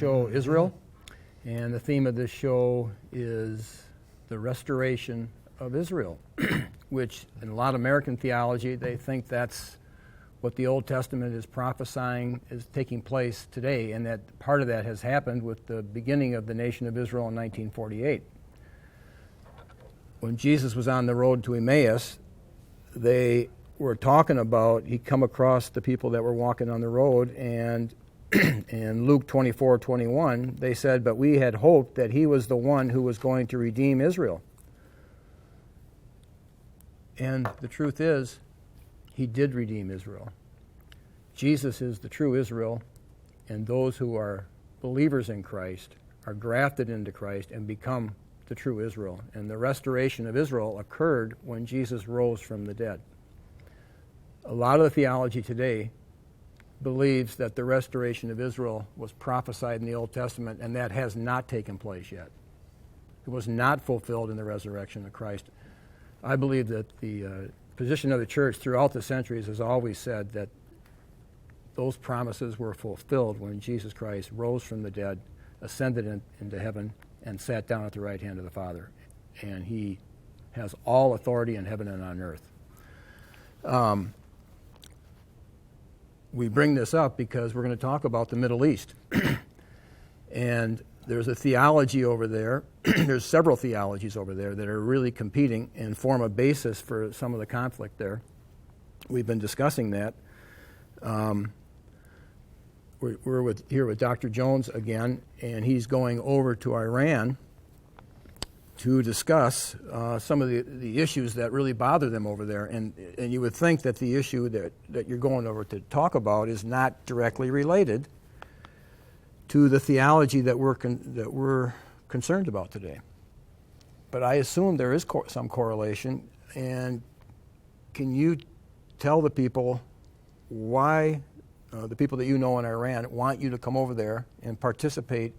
show Israel, and the theme of this show is the restoration of Israel, which in a lot of American theology, they think that's what the Old Testament is prophesying is taking place today, and that part of that has happened with the beginning of the nation of Israel in 1948. When Jesus was on the road to Emmaus, they were talking about, he'd come across the people that were walking on the road, and in Luke 24:21, they said, but we had hoped that he was the one who was going to redeem Israel. And the truth is, he did redeem Israel. Jesus is the true Israel, and those who are believers in Christ are grafted into Christ and become the true Israel. And the restoration of Israel occurred when Jesus rose from the dead. A lot of the theology today believes that the restoration of Israel was prophesied in the Old Testament, and that has not taken place yet. It was not fulfilled in the resurrection of Christ. I believe that the position of the church throughout the centuries has always said that those promises were fulfilled when Jesus Christ rose from the dead, ascended into heaven, and sat down at the right hand of the Father. And he has all authority in heaven and on earth. We bring this up because we're going to talk about the Middle East. And there's a theology over there. There's several theologies over there that are really competing and form a basis for some of the conflict there. We've been discussing that. We're here with Dr. Jones again, and he's going over to Iran to discuss some of the issues that really bother them over there. And you would think that the issue that you're going over to talk about is not directly related to the theology that we're concerned about today. But I assume there is some correlation. And can you tell the people why the people that you know in Iran want you to come over there and participate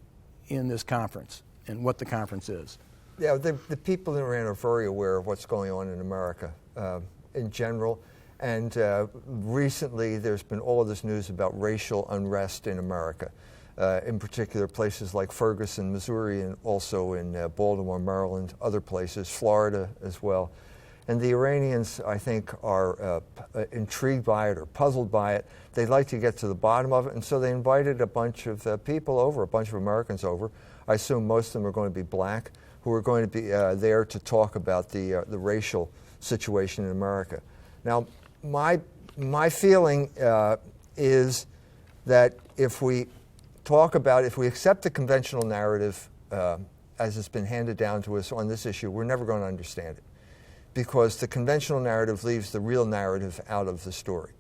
in this conference and what the conference is? Yeah, the people in Iran are very aware of what's going on in America in general. And recently there's been all of this news about racial unrest in America, in particular places like Ferguson, Missouri, and also in Baltimore, Maryland, other places, Florida as well. And the Iranians, I think, are intrigued by it or puzzled by it. They'd like to get to the bottom of it, and so they invited a bunch of people over, a bunch of Americans over. I assume most of them are going to be black, who are going to be there to talk about the racial situation in America. Now, my feeling is that if we accept the conventional narrative as it's been handed down to us on this issue, we're never going to understand it, because the conventional narrative leaves the real narrative out of the story.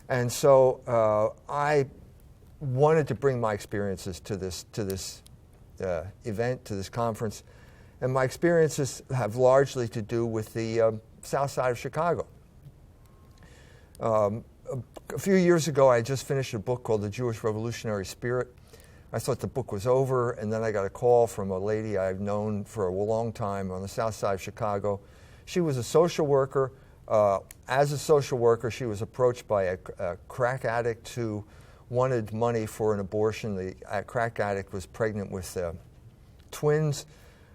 And so I wanted to bring my experiences to this event, to this conference. And my experiences have largely to do with the south side of Chicago. A few years ago, I just finished a book called The Jewish Revolutionary Spirit. I thought the book was over, and then I got a call from a lady I've known for a long time on the south side of Chicago. She was a social worker. As a social worker, she was approached by a crack addict who wanted money for an abortion. The crack addict was pregnant with twins.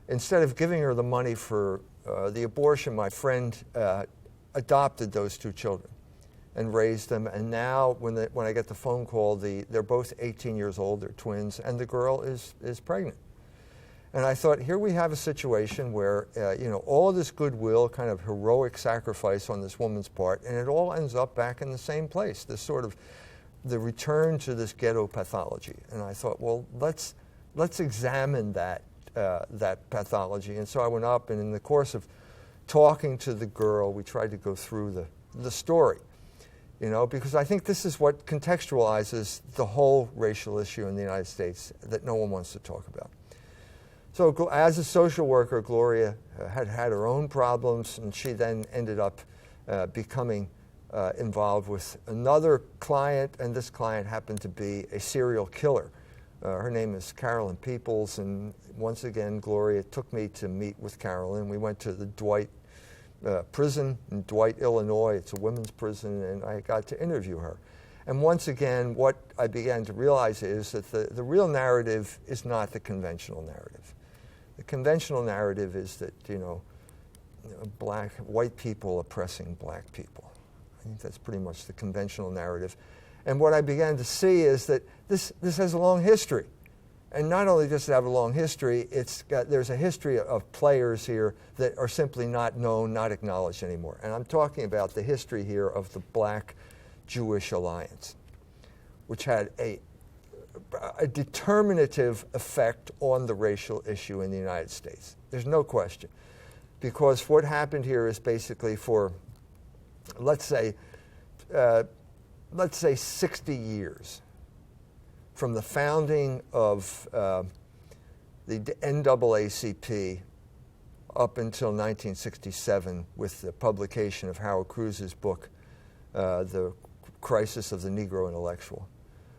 Instead of giving her the money for the abortion, my friend adopted those two children and raised them. And now, when I get the phone call, they're both 18 years old. They're twins, and the girl is pregnant. And I thought, here we have a situation where all of this goodwill, kind of heroic sacrifice on this woman's part, and it all ends up back in the same place. This sort of the return to this ghetto pathology. And I thought, well, let's examine that pathology. And so I went up, and in the course of talking to the girl, we tried to go through the story, because I think this is what contextualizes the whole racial issue in the United States that no one wants to talk about. So as a social worker, Gloria had her own problems, and she then ended up becoming involved with another client, and this client happened to be a serial killer. Her name is Carolyn Peoples, and once again, Gloria took me to meet with Carolyn. We went to the Dwight prison in Dwight, Illinois. It's a women's prison, and I got to interview her. And once again, what I began to realize is that the real narrative is not the conventional narrative. The conventional narrative is that, white people oppressing black people. I think that's pretty much the conventional narrative. And what I began to see is that this has a long history. And not only does it have a long history, there's a history of players here that are simply not known, not acknowledged anymore. And I'm talking about the history here of the Black-Jewish alliance, which had a determinative effect on the racial issue in the United States. There's no question. Because what happened here is basically for, let's say 60 years, from the founding of the NAACP up until 1967 with the publication of Howard Cruz's book, The Crisis of the Negro Intellectual.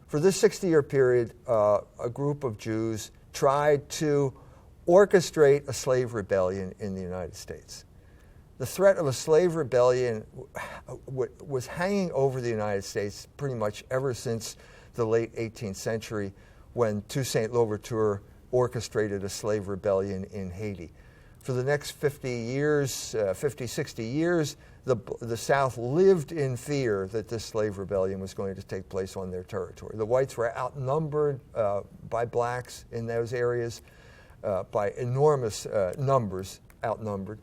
For this 60-year period, a group of Jews tried to orchestrate a slave rebellion in the United States. The threat of a slave rebellion was hanging over the United States pretty much ever since the late 18th century, when Toussaint Louverture orchestrated a slave rebellion in Haiti. For the next 60 years, the South lived in fear that this slave rebellion was going to take place on their territory. The whites were outnumbered by blacks in those areas, by enormous numbers, outnumbered.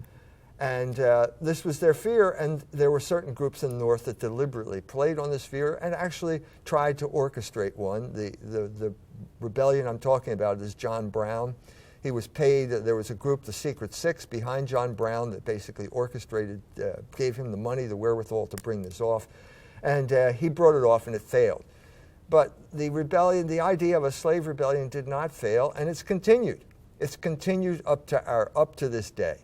And this was their fear, and there were certain groups in the North that deliberately played on this fear and actually tried to orchestrate one. The rebellion I'm talking about is John Brown. He was paid, there was a group, the Secret Six, behind John Brown that basically orchestrated, gave him the money, the wherewithal to bring this off. And he brought it off and it failed. But the rebellion, the idea of a slave rebellion did not fail, and it's continued. It's continued up to this day.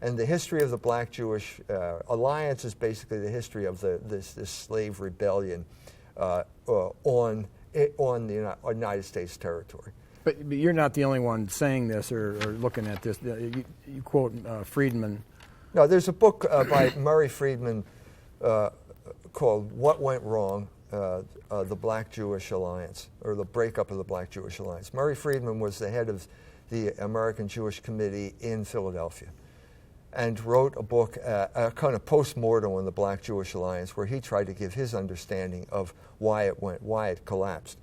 And the history of the Black-Jewish alliance is basically the history of this slave rebellion on the United States territory. But you're not the only one saying this or looking at this. You quote Friedman. No, there's a book by Murray Friedman called What Went Wrong, the Black-Jewish Alliance, or the breakup of the Black-Jewish Alliance. Murray Friedman was the head of the American Jewish Committee in Philadelphia, and wrote a book, a kind of post-mortem on the Black-Jewish Alliance, where he tried to give his understanding of why it collapsed.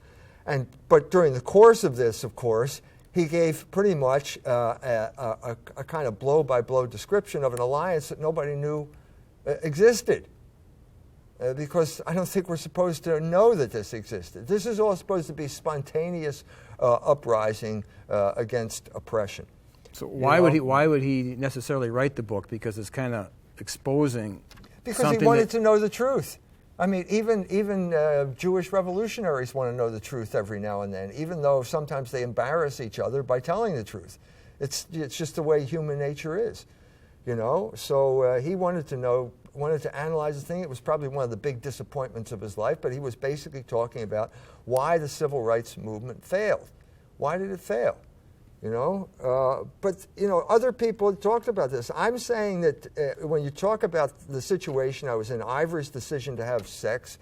But during the course of this, of course, he gave pretty much a kind of blow-by-blow description of an alliance that nobody knew existed. Because I don't think we're supposed to know that this existed. This is all supposed to be spontaneous uprising against oppression. So why would he necessarily write the book? Because it's kind of exposing because he wanted to know the truth. I mean, even Jewish revolutionaries want to know the truth every now and then, even though sometimes they embarrass each other by telling the truth. It's just the way human nature is, So he wanted to analyze the thing. It was probably one of the big disappointments of his life, but he was basically talking about why the civil rights movement failed. Why did it fail? But other people talked about this. I'm saying that when you talk about the situation I was in, Ivory's decision to have sex.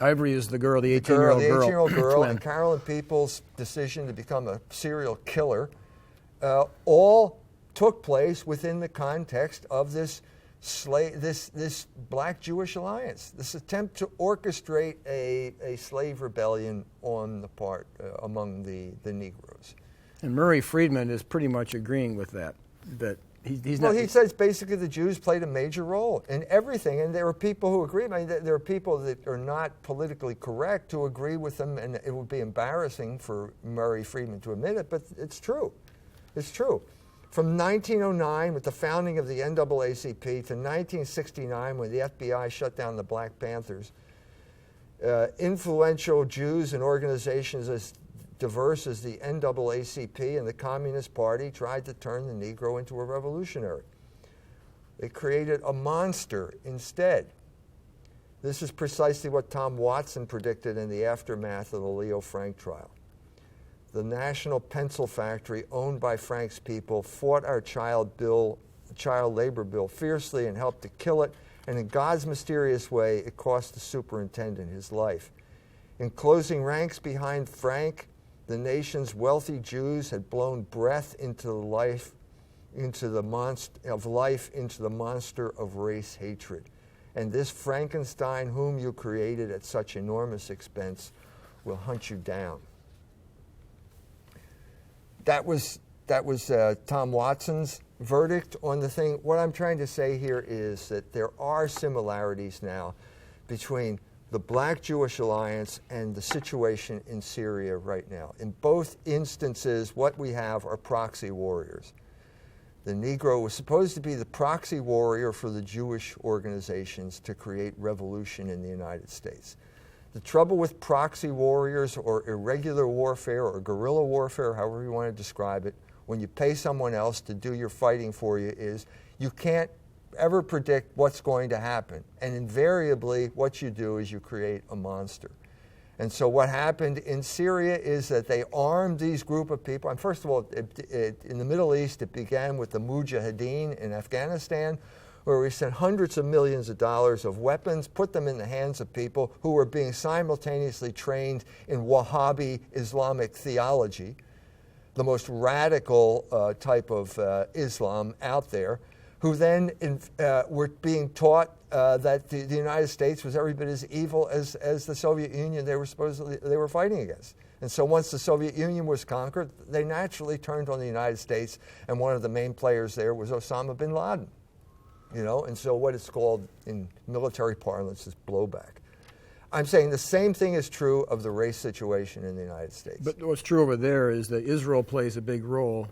Ivory is the girl, the 18-year-old girl, and Carolyn Peoples' decision to become a serial killer, all took place within the context of this Black-Jewish alliance, this attempt to orchestrate a slave rebellion on the part among the Negroes. And Murray Friedman is pretty much agreeing with that. He's not. Well, he says basically the Jews played a major role in everything, and there are people who agree. I mean, there are people that are not politically correct who agree with them, and it would be embarrassing for Murray Friedman to admit it, but it's true. It's true. From 1909, with the founding of the NAACP, to 1969, when the FBI shut down the Black Panthers, influential Jews and organizations as diverse as the NAACP and the Communist Party tried to turn the Negro into a revolutionary. They created a monster instead. This is precisely what Tom Watson predicted in the aftermath of the Leo Frank trial. The National Pencil Factory, owned by Frank's people, fought our child labor bill fiercely and helped to kill it, and in God's mysterious way, it cost the superintendent his life. In closing ranks behind Frank, the nation's wealthy Jews had blown breath into the monster of race hatred. And this Frankenstein whom you created at such enormous expense will hunt you down. That was Tom Watson's verdict on the thing. What I'm trying to say here is that there are similarities now between the Black-Jewish alliance and the situation in Syria right now. In both instances, what we have are proxy warriors. The Negro was supposed to be the proxy warrior for the Jewish organizations to create revolution in the United States. The trouble with proxy warriors or irregular warfare or guerrilla warfare, however you want to describe it, when you pay someone else to do your fighting for you, is you can't ever predict what's going to happen. And invariably, what you do is you create a monster. And so what happened in Syria is that they armed these group of people. And first of all, in the Middle East, it began with the Mujahideen in Afghanistan, where we sent hundreds of millions of dollars of weapons, put them in the hands of people who were being simultaneously trained in Wahhabi Islamic theology, the most radical type of Islam out there, who then were being taught that the United States was every bit as evil as the Soviet Union they were fighting against. And so once the Soviet Union was conquered, they naturally turned on the United States, and one of the main players there was Osama bin Laden. You know, and so what it's called in military parlance is blowback. I'm saying the same thing is true of the race situation in the United States. But what's true over there is that Israel plays a big role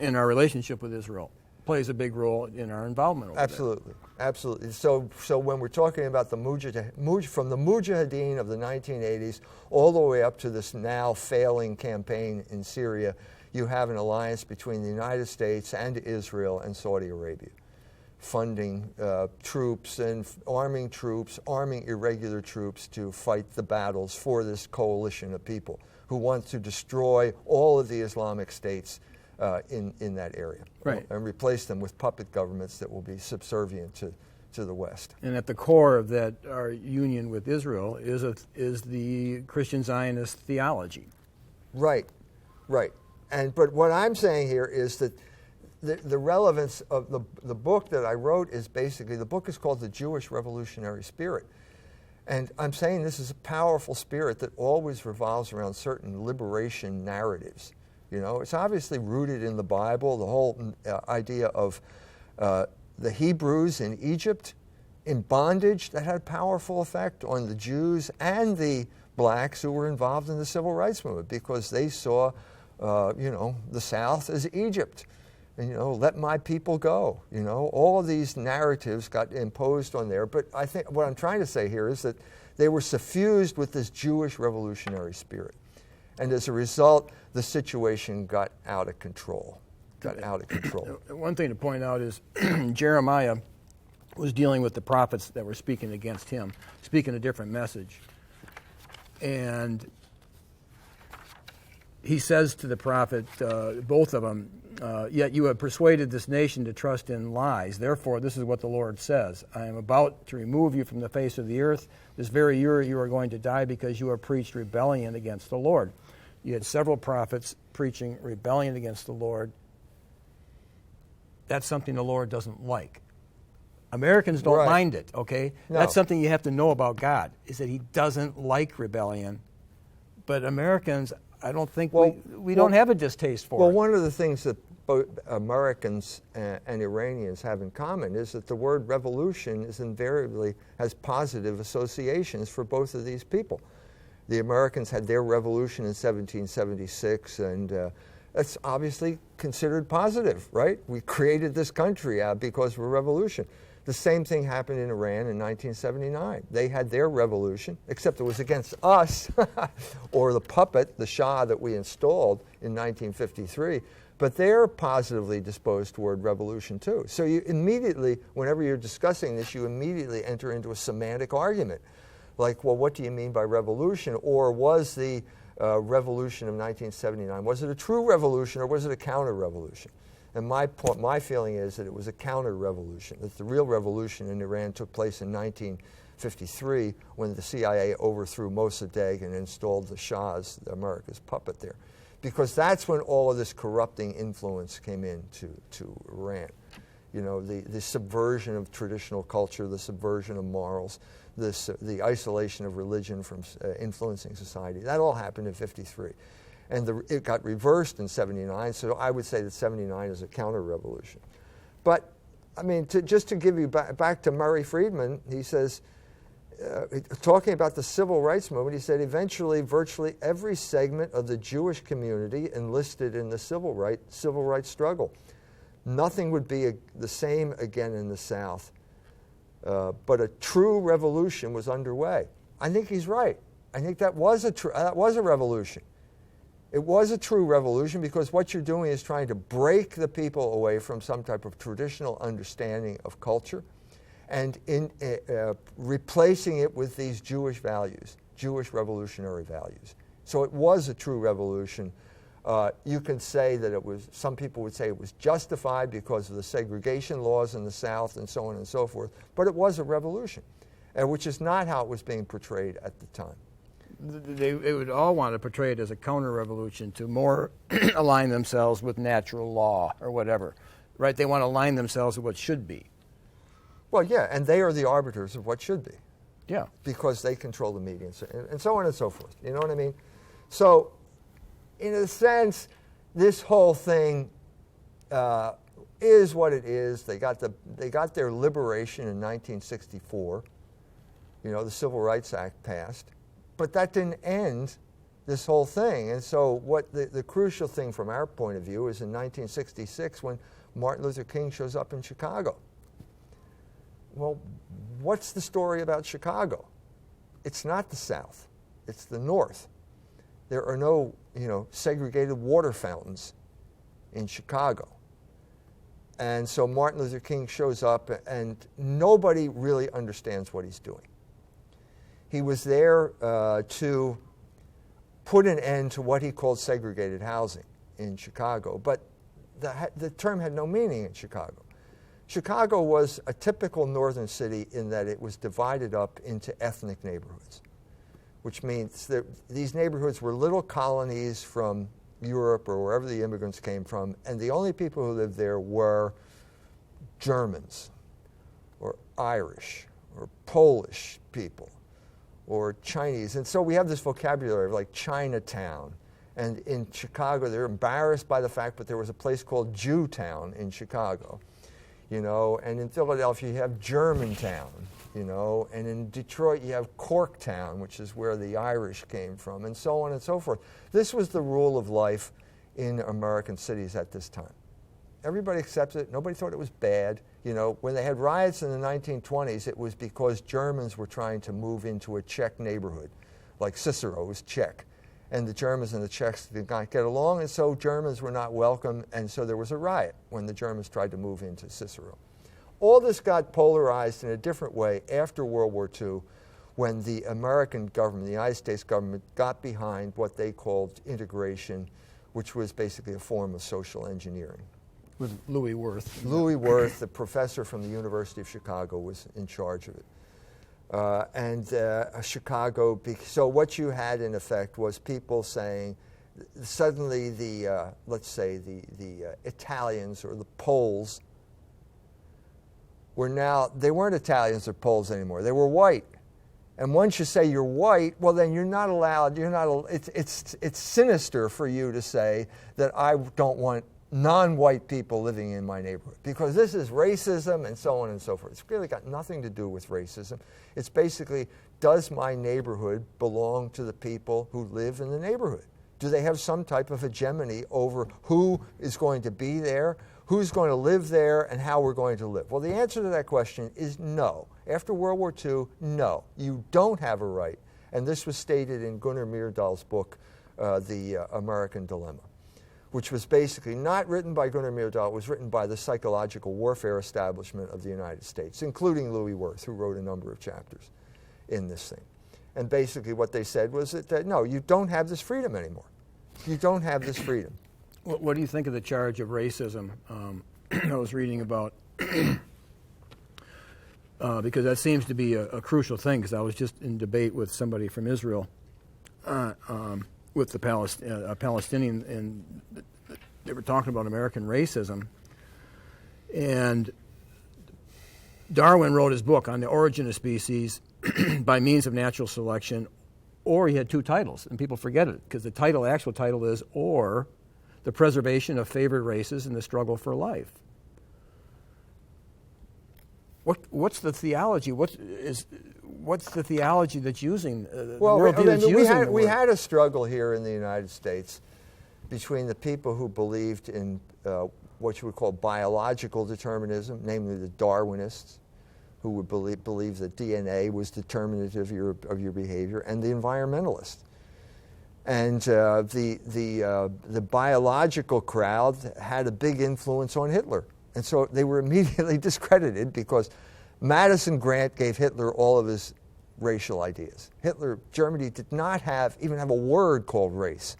in our relationship with Israel, plays a big role in our involvement over Absolutely, absolutely. So when we're talking about from the Mujahideen of the 1980s all the way up to this now failing campaign in Syria, you have an alliance between the United States and Israel and Saudi Arabia, funding troops and arming irregular troops to fight the battles for this coalition of people who want to destroy all of the Islamic states in that area, right, and replace them with puppet governments that will be subservient to the West. And at the core of that, our union with Israel is the Christian Zionist theology. Right, right. But what I'm saying here is that the relevance of the book that I wrote is basically, the book is called The Jewish Revolutionary Spirit. And I'm saying this is a powerful spirit that always revolves around certain liberation narratives. You know, it's obviously rooted in the Bible, the whole idea of the Hebrews in Egypt in bondage. That had a powerful effect on the Jews and the blacks who were involved in the civil rights movement, because they saw, the South as Egypt. And, let my people go. All of these narratives got imposed on there. But I think what I'm trying to say here is that they were suffused with this Jewish revolutionary spirit. And as a result, the situation got out of control. One thing to point out is Jeremiah was dealing with the prophets that were speaking against him, speaking a different message. And he says to the prophet, both of them, yet you have persuaded this nation to trust in lies. Therefore, this is what the Lord says. I am about to remove you from the face of the earth. This very year you are going to die because you have preached rebellion against the Lord. You had several prophets preaching rebellion against the Lord. That's something the Lord doesn't like. Americans don't mind it, okay? No. That's something you have to know about God, is that he doesn't like rebellion. But Americans, I don't think we don't have a distaste for it. Well, one of the things that both Americans and Iranians have in common is that the word revolution is invariably has positive associations for both of these people. The Americans had their revolution in 1776, and that's obviously considered positive, right? We created this country because of a revolution. The same thing happened in Iran in 1979. They had their revolution, except it was against us, or the puppet, the Shah that we installed in 1953. But they're positively disposed toward revolution too. So you immediately, whenever you're discussing this, you immediately enter into a semantic argument. Like, well, what do you mean by revolution? Or was the revolution of 1979, was it a true revolution or was it a counter-revolution? And my feeling is that it was a counter-revolution, that the real revolution in Iran took place in 53, when the CIA overthrew Mossadegh and installed the Shah as America's puppet there. Because that's when all of this corrupting influence came into Iran. You know, the subversion of traditional culture, the subversion of morals, the isolation of religion from influencing society. That all happened in 53. And it got reversed in 79, so I would say that 79 is a counter-revolution. But, I mean, just to give you back to Murray Friedman, he says, talking about the civil rights movement, he said, eventually virtually every segment of the Jewish community enlisted in the civil rights struggle. Nothing would be the same again in the South, but a true revolution was underway. I think he's right. I think that was a revolution. It was a true revolution because what you're doing is trying to break the people away from some type of traditional understanding of culture and replacing it with these Jewish values, Jewish revolutionary values. So it was a true revolution. You can say that it was, some people would say it was justified because of the segregation laws in the South and so on and so forth, but it was a revolution, which is not how it was being portrayed at the time. They would all want to portray it as a counter-revolution to more align themselves with natural law or whatever, right? They want to align themselves with what should be. Well, yeah, and they are the arbiters of what should be. Yeah. Because they control the media and so on and so forth. You know what I mean? So, in a sense, this whole thing is what it is. They got their liberation in 1964. You know, the Civil Rights Act passed. But that didn't end this whole thing. And so what the crucial thing from our point of view is in 1966 when Martin Luther King shows up in Chicago. Well, what's the story about Chicago? It's not the South. It's the North. There are no, segregated water fountains in Chicago. And so Martin Luther King shows up and nobody really understands what he's doing. He was there to put an end to what he called segregated housing in Chicago, but the term had no meaning in Chicago. Chicago was a typical northern city in that it was divided up into ethnic neighborhoods, which means that these neighborhoods were little colonies from Europe or wherever the immigrants came from, and the only people who lived there were Germans or Irish or Polish people or Chinese. And so we have this vocabulary of like Chinatown. And in Chicago, they're embarrassed by the fact that there was a place called Jewtown in Chicago, and in Philadelphia you have Germantown, and in Detroit you have Corktown, which is where the Irish came from, and so on and so forth. This was the rule of life in American cities at this time. Everybody accepted it. Nobody thought it was bad. When they had riots in the 1920s, it was because Germans were trying to move into a Czech neighborhood, like Cicero was Czech. And the Germans and the Czechs did not get along, and so Germans were not welcome, and so there was a riot when the Germans tried to move into Cicero. All this got polarized in a different way after World War II, when the American government, the United States government, got behind what they called integration, which was basically a form of social engineering. With Louis Wirth. Louis Wirth, the professor from the University of Chicago, was in charge of it. Chicago, so what you had in effect was people saying, suddenly let's say the Italians or the Poles they weren't Italians or Poles anymore, they were white. And once you say you're white, well then you're not allowed, it's sinister for you to say that I don't want non-white people living in my neighborhood, because this is racism and so on and so forth. It's really got nothing to do with racism. It's basically, does my neighborhood belong to the people who live in the neighborhood? Do they have some type of hegemony over who is going to be there, who's going to live there, and how we're going to live? Well, the answer to that question is no. After World War II, no. You don't have a right. And this was stated in Gunnar Myrdal's book, The American Dilemma, which was basically not written by Gunnar Myrdal. It was written by the psychological warfare establishment of the United States, including Louis Wirth, who wrote a number of chapters in this thing. And basically what they said was that no, you don't have this freedom anymore. You don't have this freedom. What do you think of the charge of racism? I was reading about because that seems to be a crucial thing, because I was just in debate with somebody from Israel with the Palestinian, and they were talking about American racism. And Darwin wrote his book on the origin of species by means of natural selection, or he had two titles, and people forget it, because the actual title is "Or the Preservation of Favored Races in the Struggle for Life." What's the theology? What's the theology that's using the worldview that's using the word? We had a struggle here in the United States between the people who believed in what you would call biological determinism, namely the Darwinists, who would believe that DNA was determinative of your behavior, and the environmentalists. And the biological crowd had a big influence on Hitler. And so they were immediately discredited because Madison Grant gave Hitler all of his racial ideas. Germany did not even have a word called race.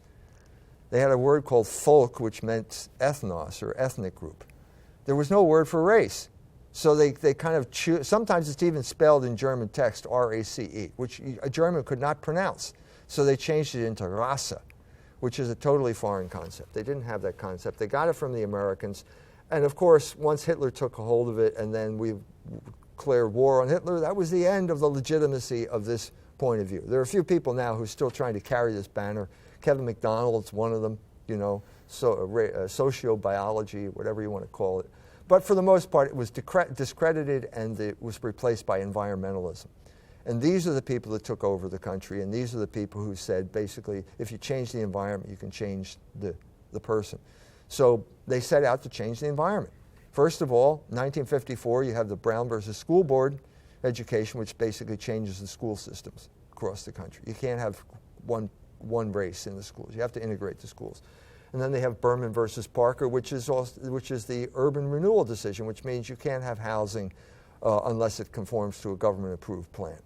They had a word called Volk, which meant ethnos or ethnic group. There was no word for race. So they kind of choose, sometimes it's even spelled in German text, R-A-C-E, which a German could not pronounce. So they changed it into Rasse, which is a totally foreign concept. They didn't have that concept. They got it from the Americans. And of course, once Hitler took a hold of it and then we declared war on Hitler, that was the end of the legitimacy of this point of view. There are a few people now who are still trying to carry this banner. Kevin McDonald's one of them, sociobiology, whatever you want to call it. But for the most part, it was discredited, and it was replaced by environmentalism. And these are the people that took over the country, and these are the people who said, basically, if you change the environment, you can change the person. So they set out to change the environment. First of all, 1954, you have the Brown versus School Board education, which basically changes the school systems across the country. You can't have one race in the schools. You have to integrate the schools. And then they have Berman versus Parker, which is the urban renewal decision, which means you can't have housing unless it conforms to a government-approved plan.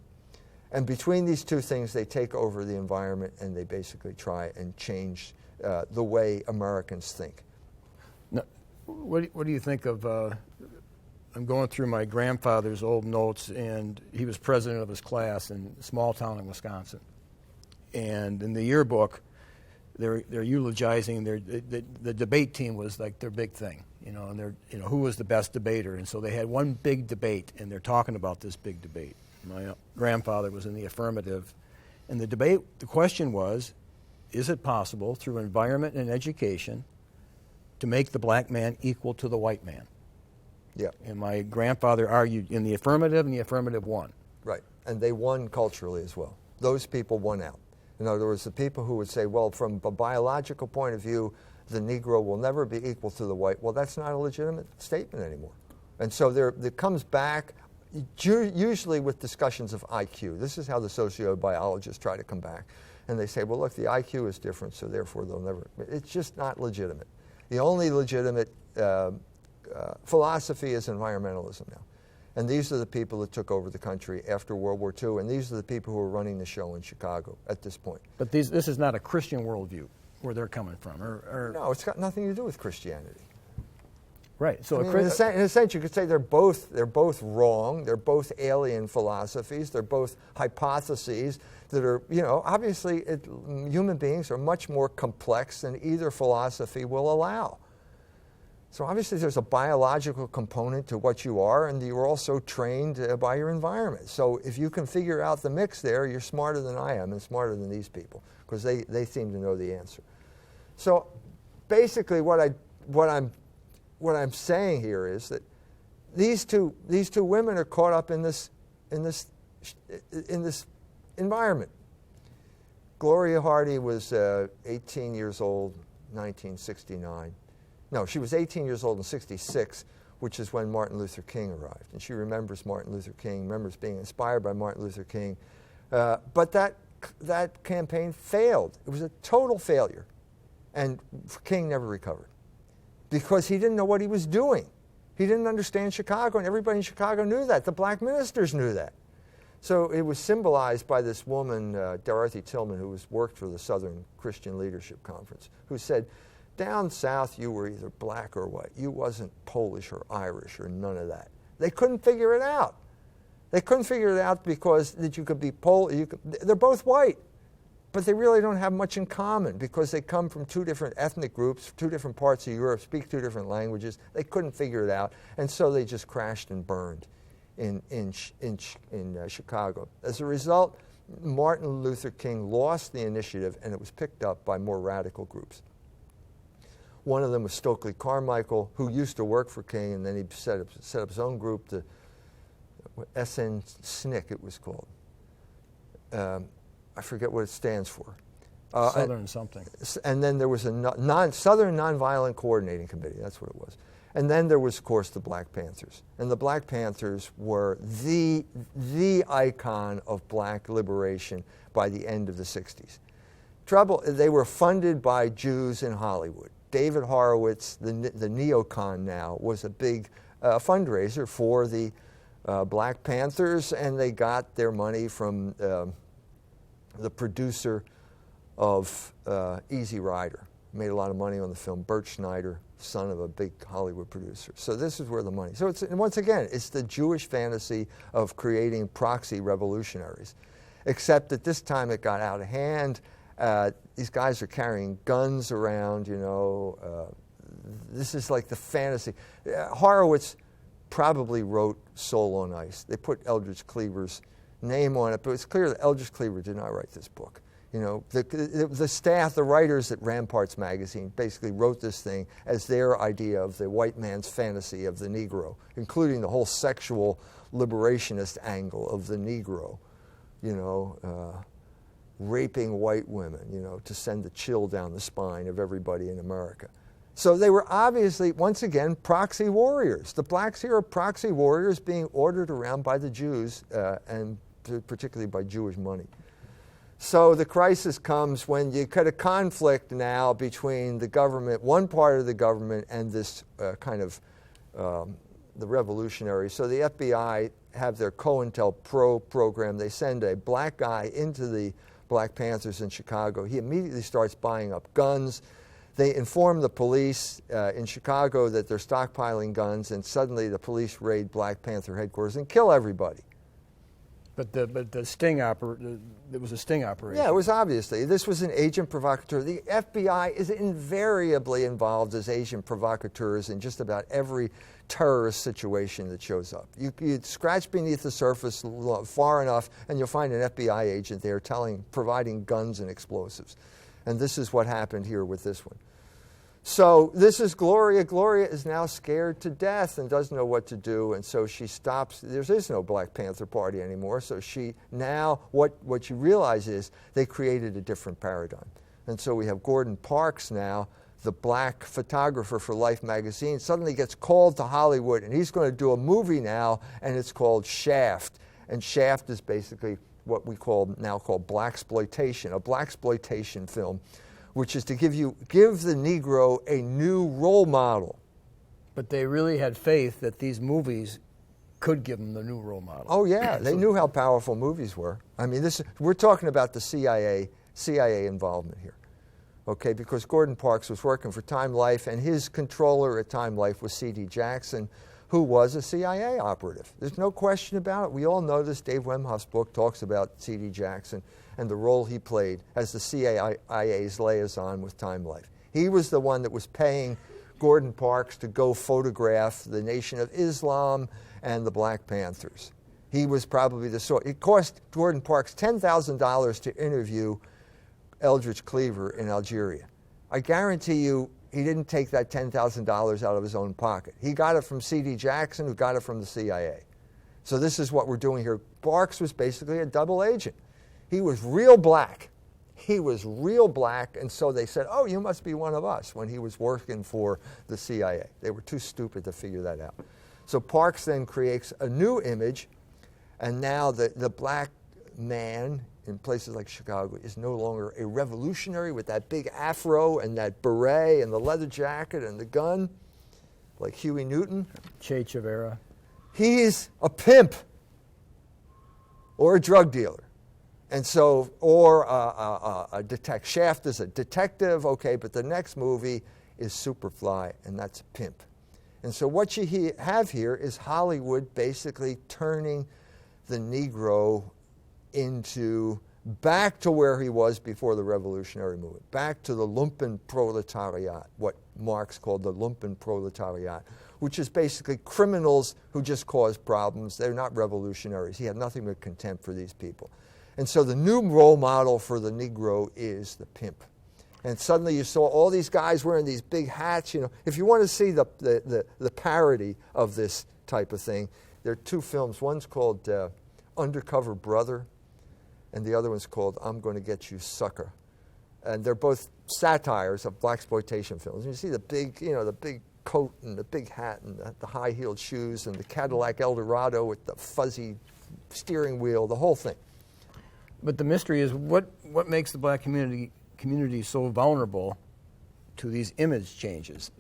And between these two things, they take over the environment, and they basically try and change the way Americans think. Now, what do you think of, I'm going through my grandfather's old notes, and he was president of his class in a small town in Wisconsin. And in the yearbook, they're eulogizing the debate team was like their big thing, and they're, who was the best debater. And so they had one big debate, and they're talking about this big debate. My grandfather was in the affirmative, and the question was, is it possible through environment and education to make the black man equal to the white man? Yeah. And my grandfather argued in the affirmative, and the affirmative won. Right, and they won culturally as well. Those people won out. In other words, the people who would say, well, from a biological point of view, the Negro will never be equal to the white. Well, that's not a legitimate statement anymore. And so it comes back usually with discussions of IQ. This is how the sociobiologists try to come back. And they say, well, look, the IQ is different, so therefore they'll never. It's just not legitimate. The only legitimate philosophy is environmentalism now. And these are the people that took over the country after World War II, and these are the people who are running the show in Chicago at this point. But this is not a Christian worldview where they're coming from, or no, it's got nothing to do with Christianity. Right. So in a sense, you could say they're both wrong. They're both alien philosophies. They're both hypotheses that are, obviously human beings are much more complex than either philosophy will allow. So obviously there's a biological component to what you are, and you're also trained by your environment. So if you can figure out the mix there, you're smarter than I am and smarter than these people, because they seem to know the answer. So basically what I'm saying here is that these two women are caught up in this environment. Gloria Hardy was 18 years old, 1969. No, she was 18 years old in 66, which is when Martin Luther King arrived. And she remembers Martin Luther King, remembers being inspired by Martin Luther King. But that campaign failed. It was a total failure. And King never recovered because he didn't know what he was doing. He didn't understand Chicago, and everybody in Chicago knew that. The black ministers knew that. So it was symbolized by this woman, Dorothy Tillman, who worked for the Southern Christian Leadership Conference, who said, down south, you were either black or white. You wasn't Polish or Irish or none of that. They couldn't figure it out. They couldn't figure it out because that you could be they're both white, but they really don't have much in common because they come from two different ethnic groups, two different parts of Europe, speak two different languages. They couldn't figure it out, and so they just crashed and burned in Chicago. As a result, Martin Luther King lost the initiative, and it was picked up by more radical groups. One of them was Stokely Carmichael, who used to work for King, and then he set up his own group, the SN SNCC it was called. I forget what it stands for. Southern something. And then there was a Southern Nonviolent Coordinating Committee, that's what it was. And then there was, of course, the Black Panthers. And the Black Panthers were the icon of black liberation by the end of the 60s. They were funded by Jews in Hollywood. David Horowitz, the neocon now, was a big fundraiser for the Black Panthers, and they got their money from the producer of Easy Rider. Made a lot of money on the film, Bert Schneider, son of a big Hollywood producer. So this is where the money. So and once again, it's the Jewish fantasy of creating proxy revolutionaries, except that this time it got out of hand. These guys are carrying guns around, you know. This is like the fantasy. Horowitz probably wrote Soul on Ice. They put Eldridge Cleaver's name on it, but it's clear that Eldridge Cleaver did not write this book. You know, the staff, the writers at Ramparts magazine basically wrote this thing as their idea of the white man's fantasy of the Negro, including the whole sexual liberationist angle of the Negro, you know, raping white women, you know, to send the chill down the spine of everybody in America. So they were obviously, once again, proxy warriors. The blacks here are proxy warriors being ordered around by the Jews, and particularly by Jewish money. So the crisis comes when you get a conflict now between the government, one part of the government, and this kind of the revolutionaries. So the FBI have their COINTELPRO program. They send a black guy into the Black Panthers in Chicago. He immediately starts buying up guns. They inform the police in Chicago that they're stockpiling guns, and suddenly the police raid Black Panther headquarters and kill everybody. But the sting it was a sting operation. Yeah, it was obviously. This was an agent provocateur. The FBI is invariably involved as agent provocateurs in just about every terrorist situation that shows up. You scratch beneath the surface far enough, and you'll find an FBI agent there providing guns and explosives. And this is what happened here with this one. So this is Gloria. Gloria is now scared to death and doesn't know what to do, and so she stops. There is no Black Panther Party anymore, so she now, what you realize is they created a different paradigm. And so we have Gordon Parks now, the black photographer for Life magazine, suddenly gets called to Hollywood, and he's going to do a movie now, and it's called Shaft. And Shaft is basically what we now call blaxploitation, a blaxploitation film, which is to give the Negro a new role model. But they really had faith that these movies could give them the new role model. Oh yeah, they knew how powerful movies were. I mean, we're talking about the CIA involvement here, okay? Because Gordon Parks was working for Time Life, and his controller at Time Life was C.D. Jackson, who was a CIA operative. There's no question about it. We all know this. Dave Wemhoff's book talks about C.D. Jackson and the role he played as the CIA's liaison with Time Life. He was the one that was paying Gordon Parks to go photograph the Nation of Islam and the Black Panthers. He was probably the source. It cost Gordon Parks $10,000 to interview Eldridge Cleaver in Algeria. I guarantee you he didn't take that $10,000 out of his own pocket. He got it from C.D. Jackson, who got it from the CIA. So this is what we're doing here. Parks was basically a double agent. He was real black. He was real black, and so they said, oh, you must be one of us, when he was working for the CIA. They were too stupid to figure that out. So Parks then creates a new image, and now the black man in places like Chicago is no longer a revolutionary with that big afro and that beret and the leather jacket and the gun, like Huey Newton. Che Guevara. He's a pimp or a drug dealer. And so, or a detective. Shaft is a detective, okay, but the next movie is Superfly, and that's a pimp. And so what you have here is Hollywood basically turning the Negro back to where he was before the revolutionary movement, back to the Lumpenproletariat, what Marx called the Lumpenproletariat, which is basically criminals who just cause problems. They're not revolutionaries. He had nothing but contempt for these people. And so the new role model for the Negro is the pimp. And suddenly you saw all these guys wearing these big hats. You know, if you want to see the parody of this type of thing, there are two films. One's called Undercover Brother, and the other one's called I'm Going to Get You, Sucker. And they're both satires of blaxploitation films. And you see the big coat and the big hat and the high-heeled shoes and the Cadillac Eldorado with the fuzzy steering wheel, the whole thing. But the mystery is what makes the black community so vulnerable to these image changes?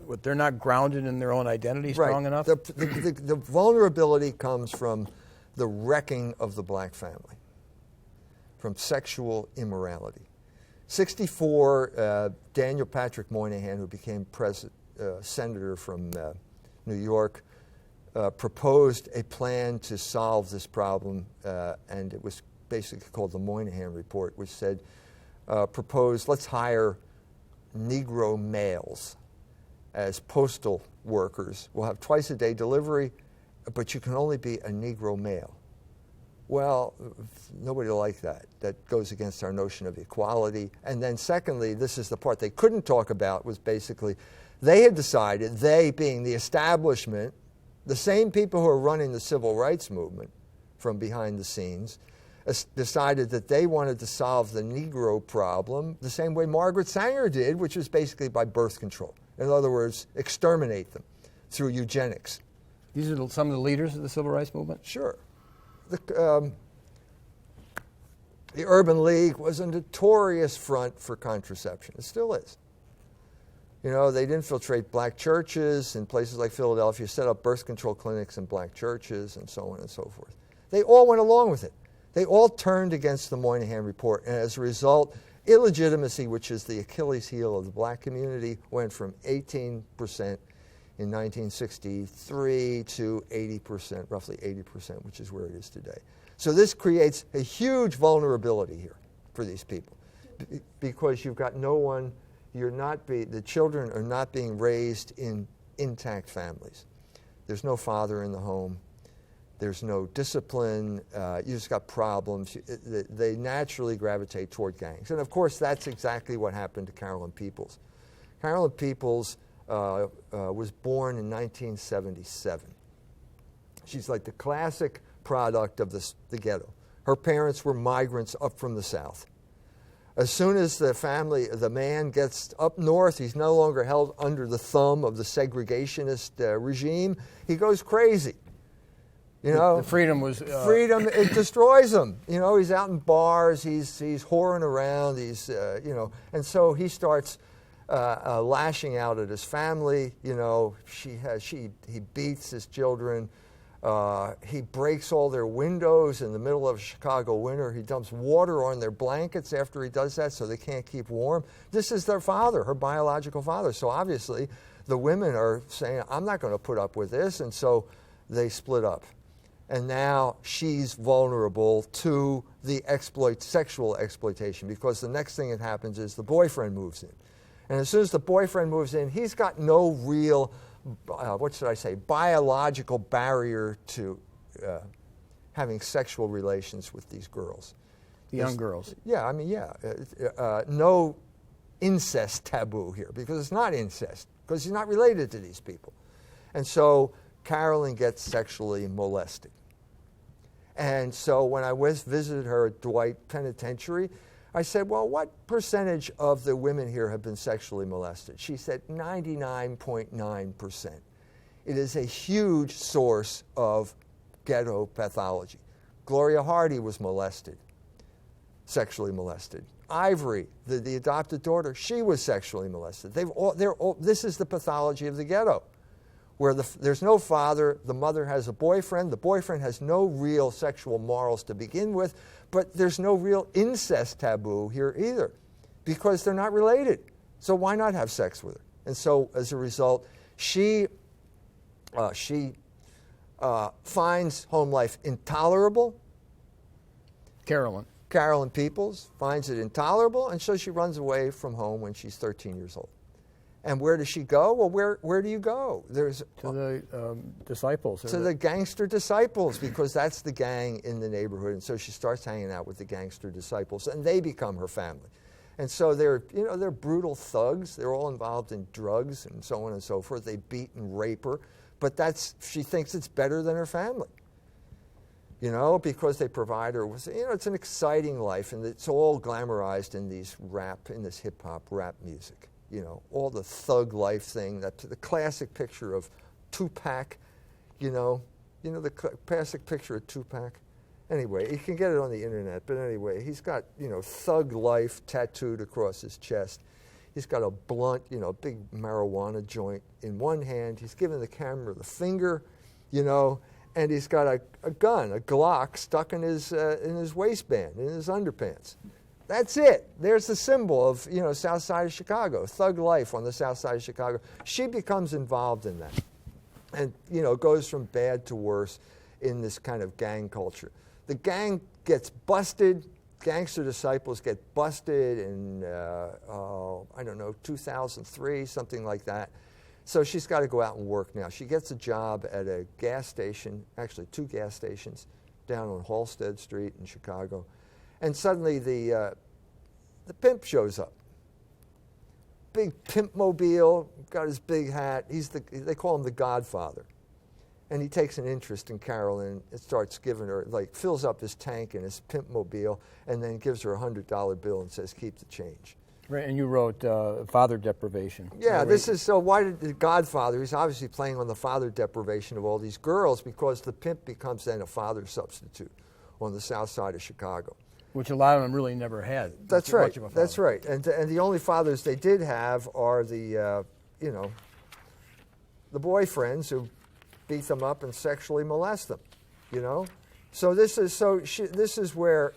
What, they're not grounded in their own identity strong enough? The vulnerability comes from the wrecking of the black family, from sexual immorality. 1964, Daniel Patrick Moynihan, who became senator from New York, proposed a plan to solve this problem, and it was basically called the Moynihan Report, which said, proposed, let's hire Negro males as postal workers. We'll have twice-a-day delivery, but you can only be a Negro male. Well, nobody liked that. That goes against our notion of equality. And then secondly, this is the part they couldn't talk about, was basically they had decided, they being the establishment, the same people who are running the civil rights movement from behind the scenes, decided that they wanted to solve the Negro problem the same way Margaret Sanger did, which was basically by birth control. In other words, exterminate them through eugenics. These are some of the leaders of the civil rights movement? Sure. The Urban League was a notorious front for contraception. It still is. You know, they'd infiltrate black churches in places like Philadelphia, set up birth control clinics in black churches, and so on and so forth. They all went along with it. They all turned against the Moynihan Report, and as a result, illegitimacy, which is the Achilles heel of the black community, went from 18% in 1963 to 80%, roughly 80%, which is where it is today. So this creates a huge vulnerability here for these people, because you've got no one, the children are not being raised in intact families. There's no father in the home. There's no discipline. You just got problems. They naturally gravitate toward gangs. And of course, that's exactly what happened to Carolyn Peoples. Carolyn Peoples was born in 1977. She's like the classic product of the ghetto. Her parents were migrants up from the South. As soon as the man gets up north, he's no longer held under the thumb of the segregationist regime. He goes crazy. You know, the freedom was freedom. It destroys him. You know, he's out in bars. He's whoring around. And so he starts lashing out at his family. You know, he beats his children. He breaks all their windows in the middle of a Chicago winter. He dumps water on their blankets after he does that, so they can't keep warm. This is their father, her biological father. So obviously, the women are saying, "I'm not going to put up with this," and so they split up. And now she's vulnerable to the sexual exploitation, because the next thing that happens is the boyfriend moves in. And as soon as the boyfriend moves in, he's got no real, biological barrier to having sexual relations with these girls. The young girls. Yeah, I mean, yeah. No incest taboo here, because it's not incest, because he's not related to these people. And so Carolyn gets sexually molested. And so when I visited her at Dwight Penitentiary, I said, well, what percentage of the women here have been sexually molested? She said 99.9%. It is a huge source of ghetto pathology. Gloria Hardy was molested, sexually molested. Ivory, the adopted daughter, she was sexually molested. This is the pathology of the ghetto, where there's no father, the mother has a boyfriend, the boyfriend has no real sexual morals to begin with, but there's no real incest taboo here either, because they're not related. So why not have sex with her? And so as a result, she finds home life intolerable. Carolyn Peoples finds it intolerable, and so she runs away from home when she's 13 years old. And where does she go? Well, where do you go? To the disciples. To the gangster disciples, because that's the gang in the neighborhood. And so she starts hanging out with the gangster disciples, and they become her family. And so they're brutal thugs. They're all involved in drugs and so on and so forth. They beat and rape her, but she thinks it's better than her family. Because they provide her with, it's an exciting life, and it's all glamorized in this hip-hop rap music. All the thug life thing, the classic picture of Tupac, the classic picture of Tupac. Anyway, you can get it on the internet, but anyway, he's got, thug life tattooed across his chest. He's got a blunt, big marijuana joint in one hand. He's giving the camera the finger, and he's got a gun, a Glock, stuck in his waistband, in his underpants. That's it. There's the symbol of, South Side of Chicago, thug life on the South Side of Chicago. She becomes involved in that and, goes from bad to worse in this kind of gang culture. The gang gets busted. Gangster disciples get busted in, 2003, something like that. So she's got to go out and work now. She gets a job at a gas station, actually 2 gas stations, down on Halsted Street in Chicago. And suddenly the pimp shows up. Big pimp mobile, got his big hat. They call him the Godfather. And he takes an interest in Carolyn and starts giving her, fills up his tank in his pimp mobile, and then gives her a $100 bill and says, keep the change. Right, and you wrote father deprivation. Yeah, why did the Godfather, he's obviously playing on the father deprivation of all these girls, because the pimp becomes then a father substitute on the South Side of Chicago. Which a lot of them really never had. That's right. That's right. And the only fathers they did have are the boyfriends who beat them up and sexually molest them. So this is where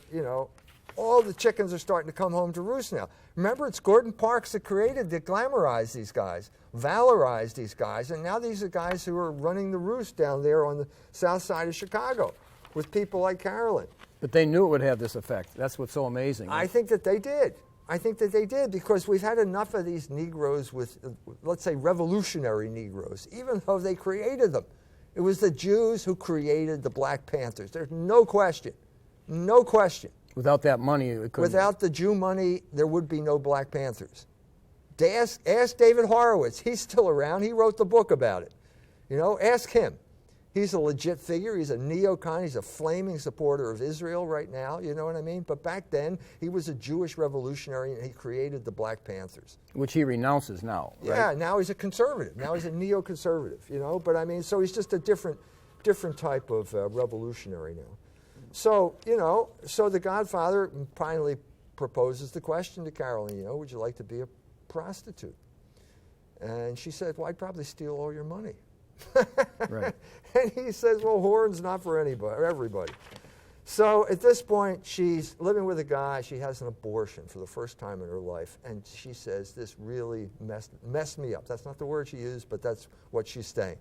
all the chickens are starting to come home to roost now. Remember, it's Gordon Parks that glamorized these guys, valorized these guys, and now these are guys who are running the roost down there on the South Side of Chicago with people like Carolyn. But they knew it would have this effect. That's what's so amazing. I think that they did. Because we've had enough of these Negroes with, let's say, revolutionary Negroes, even though they created them. It was the Jews who created the Black Panthers. There's no question. No question. Without that money, it couldn't. Without the Jew money, there would be no Black Panthers. Ask David Horowitz. He's still around. He wrote the book about it. Ask him. He's a legit figure. He's a neocon. He's a flaming supporter of Israel right now. You know what I mean? But back then, he was a Jewish revolutionary, and he created the Black Panthers. Which he renounces now, right? Yeah, now he's a conservative. Now he's a neoconservative, But, so he's just a different type of revolutionary now. So, so the Godfather finally proposes the question to Carolyn, would you like to be a prostitute? And she said, well, I'd probably steal all your money. Right. And he says, well, whoring's not for everybody. So at this point, she's living with a guy. She has an abortion for the first time in her life. And she says, this really messed me up. That's not the word she used, but that's what she's saying.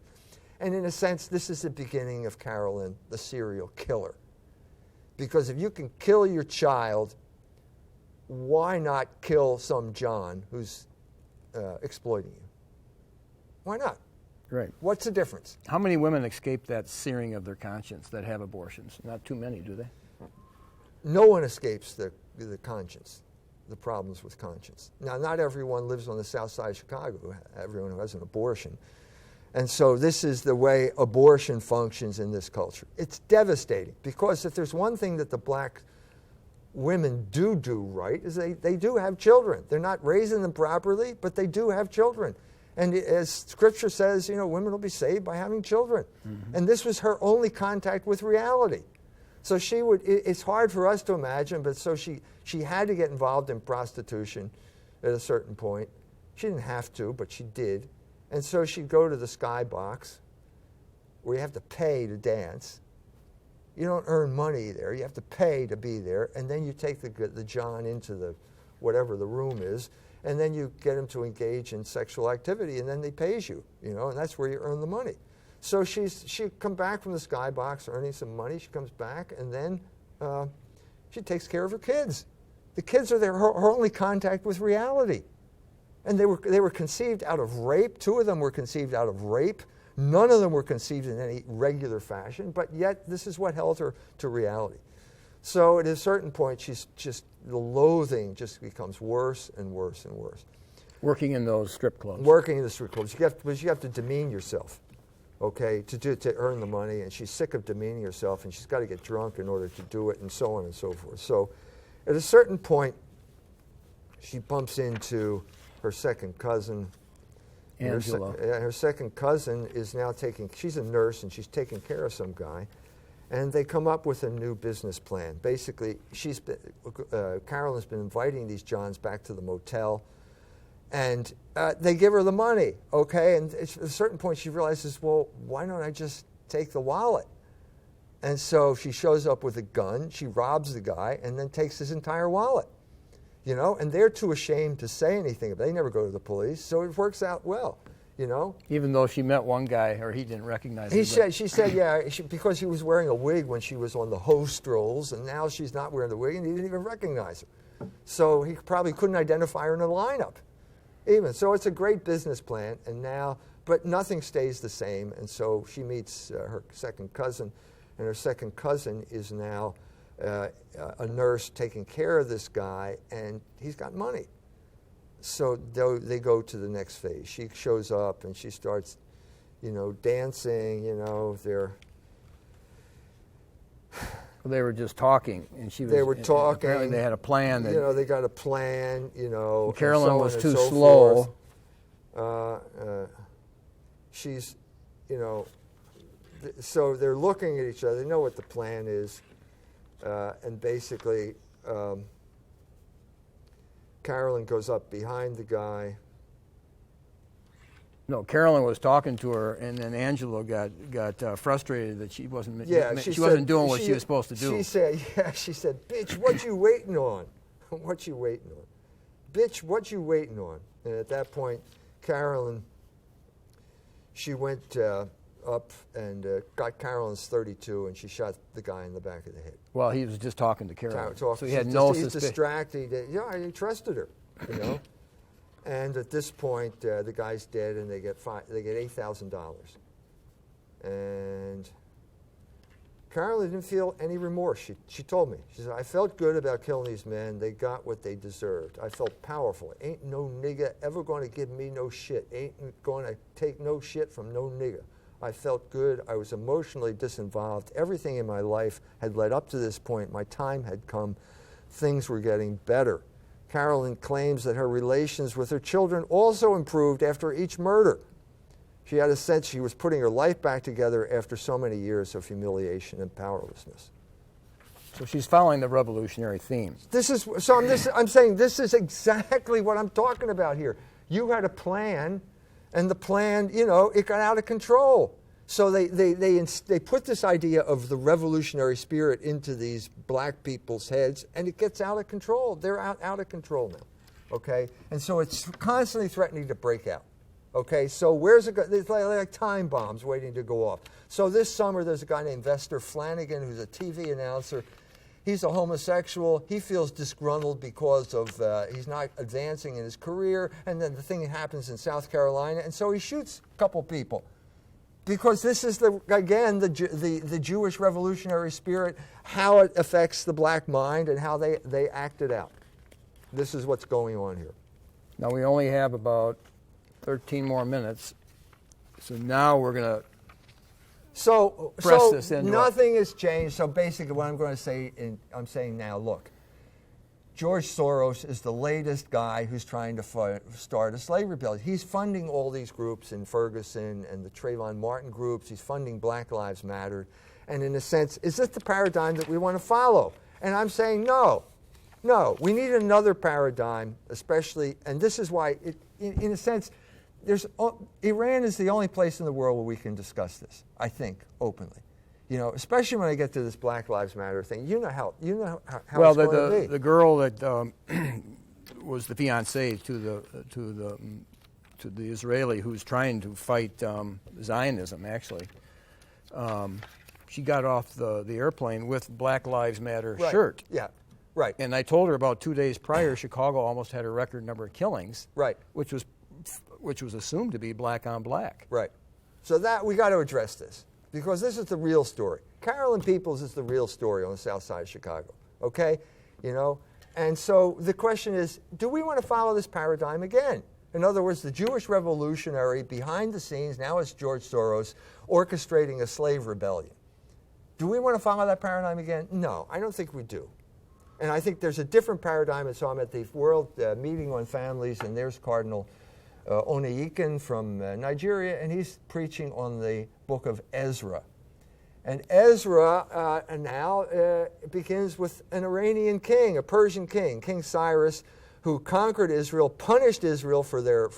And in a sense, this is the beginning of Carolyn, the serial killer. Because if you can kill your child, why not kill some John who's exploiting you? Why not? Right. What's the difference? How many women escape that searing of their conscience that have abortions? Not too many, do they? No one escapes the conscience, the problems with conscience. Now, not everyone lives on the South Side of Chicago, everyone who has an abortion. And so this is the way abortion functions in this culture. It's devastating, because if there's one thing that the black women do right, is they do have children. They're not raising them properly, but they do have children. And as Scripture says, women will be saved by having children. Mm-hmm. And this was her only contact with reality. So it's hard for us to imagine, but so she had to get involved in prostitution at a certain point. She didn't have to, but she did. And so she'd go to the Skybox, where you have to pay to dance. You don't earn money there. You have to pay to be there. And then you take the John into whatever the room is, and then you get him to engage in sexual activity, and then he pays you, and that's where you earn the money. So she come back from the skybox earning some money. She comes back, and then she takes care of her kids. The kids are her only contact with reality. And they were conceived out of rape. 2 of them were conceived out of rape. None of them were conceived in any regular fashion, but yet this is what held her to reality. So at a certain point, the loathing just becomes worse and worse and worse. Working in those strip clubs. Working in the strip clubs. You have to demean yourself, okay, to earn the money. And she's sick of demeaning herself, and she's got to get drunk in order to do it, and so on and so forth. So at a certain point, she bumps into her second cousin. Angela. Her second cousin is now she's a nurse, and she's taking care of some guy. And they come up with a new business plan. Basically, Carolyn's been inviting these Johns back to the motel, and they give her the money, okay? And at a certain point, she realizes, well, why don't I just take the wallet? And so she shows up with a gun, she robs the guy, and then takes his entire wallet, you know? And they're too ashamed to say anything. They never go to the police, so it works out well. You know? Even though she met one guy, or he didn't recognize him. She said, yeah, because he was wearing a wig when she was on the host rolls, and now she's not wearing the wig, and he didn't even recognize her. So he probably couldn't identify her in the lineup, even. So it's a great business plan, but nothing stays the same, and so she meets her second cousin, and her second cousin is now a nurse taking care of this guy, and he's got money. So they go to the next phase. She shows up and she starts, dancing. They were just talking, and she was. They were talking. Apparently, they had a plan. They got a plan. Carolyn was too slow. She's, so they're looking at each other. They know what the plan is, and basically. Carolyn goes up behind the guy. No, Carolyn was talking to her, and then Angela got frustrated that she wasn't. She wasn't doing what she was supposed to do. She said, "Bitch, what you waiting on? What you waiting on? Bitch, what you waiting on?" And at that point, Carolyn, she went up and got Carolyn's .32, and she shot the guy in the back of the head. Well, he was just talking to Carolyn, so he had no suspicion. He's distracted. He trusted her, And at this point, the guy's dead, and they get $8,000. And Carolyn didn't feel any remorse. She told me. She said, "I felt good about killing these men. They got what they deserved. I felt powerful. Ain't no nigga ever going to give me no shit. Ain't going to take no shit from no nigga. I felt good. I was emotionally disinvolved. Everything in my life had led up to this point. My time had come. Things were getting better." Carolyn claims that her relations with her children also improved after each murder. She had a sense she was putting her life back together after so many years of humiliation and powerlessness. So she's following the revolutionary theme. I'm saying this is exactly what I'm talking about here. You had a plan, and the plan, it got out of control. So they put this idea of the revolutionary spirit into these black people's heads, and it gets out of control. They're out of control now, okay? And so it's constantly threatening to break out, okay? So where's it go? It's like time bombs waiting to go off. So this summer, there's a guy named Vester Flanagan who's a TV announcer. He's a homosexual. He feels disgruntled because of he's not advancing in his career, and then the thing happens in South Carolina, and so he shoots a couple people. Because this is, the Jewish revolutionary spirit, how it affects the black mind and how they act it out. This is what's going on here. Now, we only have about 13 more minutes, so now we're going to press this into nothing has changed. So basically what I'm going to say, I'm saying now, look, George Soros is the latest guy who's trying to start a slave rebellion. He's funding all these groups in Ferguson and the Trayvon Martin groups. He's funding Black Lives Matter. And in a sense, is this the paradigm that we want to follow? And I'm saying no. No, we need another paradigm, especially, and this is why, in a sense, Iran is the only place in the world where we can discuss this, I think, openly. Especially when I get to this Black Lives Matter thing. You know how it's going to be. The girl that was the fiancée to to the Israeli who's trying to fight Zionism, actually. She got off the airplane with Black Lives Matter shirt. Yeah, right. And I told her about 2 days prior, Chicago almost had a record number of killings. Right. Which was assumed to be black on black. Right. So that we got to address this because this is the real story. Carolyn Peoples is the real story on the south side of Chicago. Okay? You know? And so the question is, do we want to follow this paradigm again? In other words, the Jewish revolutionary behind the scenes, now it's George Soros, orchestrating a slave rebellion. Do we want to follow that paradigm again? No, I don't think we do. And I think there's a different paradigm. And so I'm at the World Meeting on Families, and there's Cardinal Onyekan from Nigeria, and he's preaching on the book of Ezra. And Ezra now begins with an Iranian king, a Persian king, King Cyrus, who conquered Israel, punished Israel for their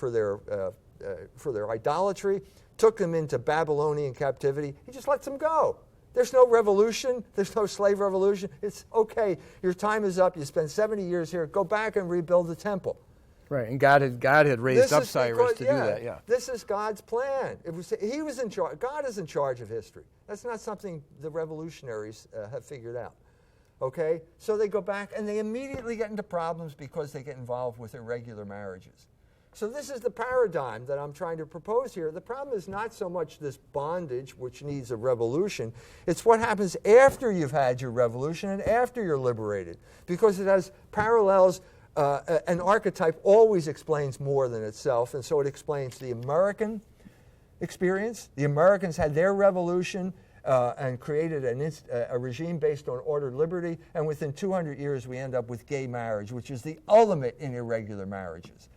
idolatry, took them into Babylonian captivity. He just lets them go. There's no revolution. There's no slave revolution. It's okay. Your time is up. You spent 70 years here. Go back and rebuild the temple. Right, and God had raised up Cyrus to do that. Yeah, this is God's plan. He was in charge. God is in charge of history. That's not something the revolutionaries have figured out. Okay, so they go back and they immediately get into problems because they get involved with irregular marriages. So this is the paradigm that I'm trying to propose here. The problem is not so much this bondage, which needs a revolution. It's what happens after you've had your revolution and after you're liberated, because it has parallels. An archetype always explains more than itself, and so it explains the American experience. The Americans had their revolution and created a regime based on ordered liberty, and within 200 years we end up with gay marriage, which is the ultimate in irregular marriages.